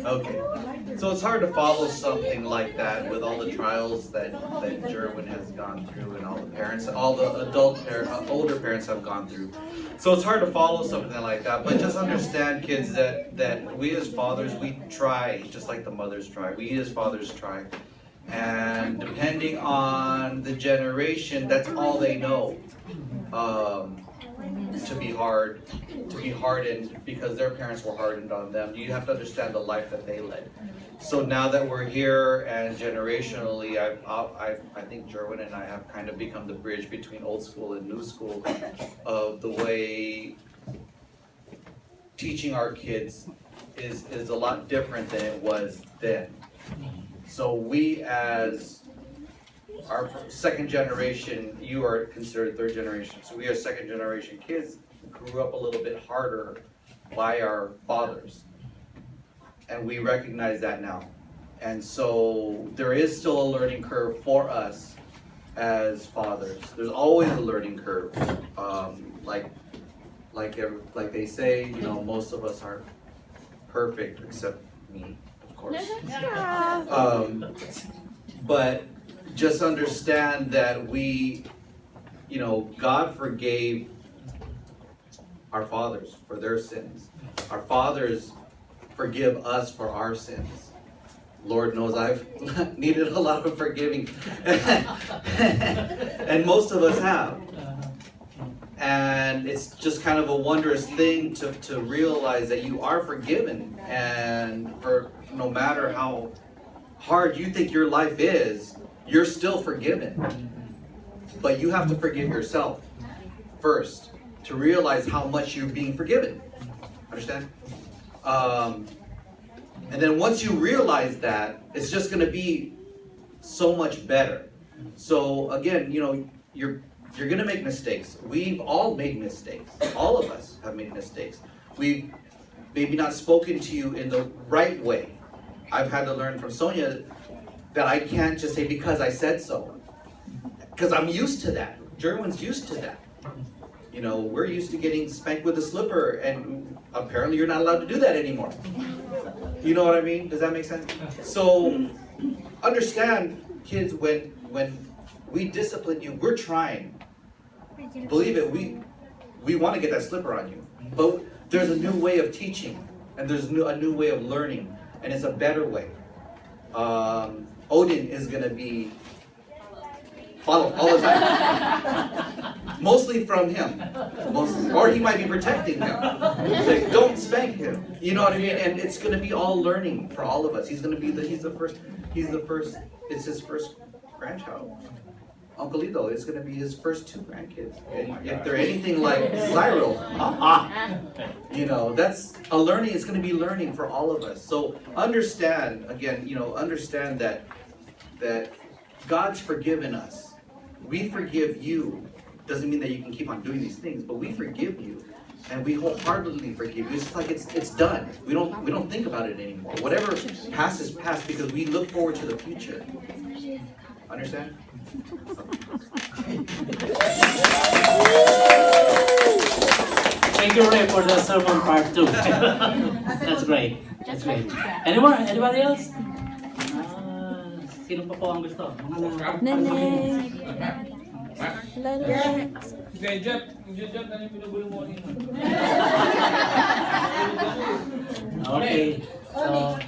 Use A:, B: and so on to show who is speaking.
A: Okay. So it's hard to follow something like that with all the trials that Jerwin has gone through and all the parents, all the older parents have gone through. So it's hard to follow something like that, but just understand, kids, that we as fathers, we try, just like the mothers try. We as fathers try. And depending on the generation, that's all they know. To be hardened because their parents were hardened on them. You have to understand the life that they led. So now that we're here and generationally, I think Jerwin and I have kind of become the bridge between old school and new school of the way teaching our kids is a lot different than it was then. So we as our second generation, you are considered third generation. So we are second generation kids grew up a little bit harder by our fathers. And we recognize that now. And so there is still a learning curve for us as fathers. There's always a learning curve. Like they say, you know, most of us aren't perfect except me, of course. But just understand that we, you know, God forgave our fathers for their sins. Our fathers forgive us for our sins. Lord knows I've needed a lot of forgiving. And most of us have. And it's just kind of a wondrous thing to realize that you are forgiven. And for no matter how hard you think your life is, you're still forgiven. But you have to forgive yourself first to realize how much you're being forgiven. Understand? And then once you realize that, it's just going to be so much better. So again, you know, you're going to make mistakes. We've all made mistakes. All of us have made mistakes. We've maybe not spoken to you in the right way. I've had to learn from Sonia that I can't just say because I said so. Because I'm used to that. Jerwin's used to that. You know, we're used to getting spanked with a slipper, and apparently you're not allowed to do that anymore. You know what I mean? Does that make sense? So understand, kids, when we discipline you, we're trying. Believe it, we want to get that slipper on you. But there's a new way of teaching, and there's a new way of learning, and it's a better way. Odin is going to be followed all the time. Mostly from him. Or he might be protecting him. Like, don't spank him. You know what I mean? And it's going to be all learning for all of us. He's going to be he's the first, it's his first grandchild. Uncle Lito, it's going to be his first 2 grandkids. And if they're anything like Cyril, you know, that's a learning. It's going to be learning for all of us. So understand, again, you know, understand that God's forgiven us. We forgive you. Doesn't mean that you can keep on doing these things, but we forgive you, and we wholeheartedly forgive you. It's like it's done. We don't think about it anymore. Whatever past is past because we look forward to the future. Understand?
B: Thank you, Ray, for the sermon part 2. That's great. That's great. Anybody else? Sino pa po ang gusto?
C: Nene. Lala.
D: Kaya Jeff, na yung pinugulo mo kanina.
B: Okay. So,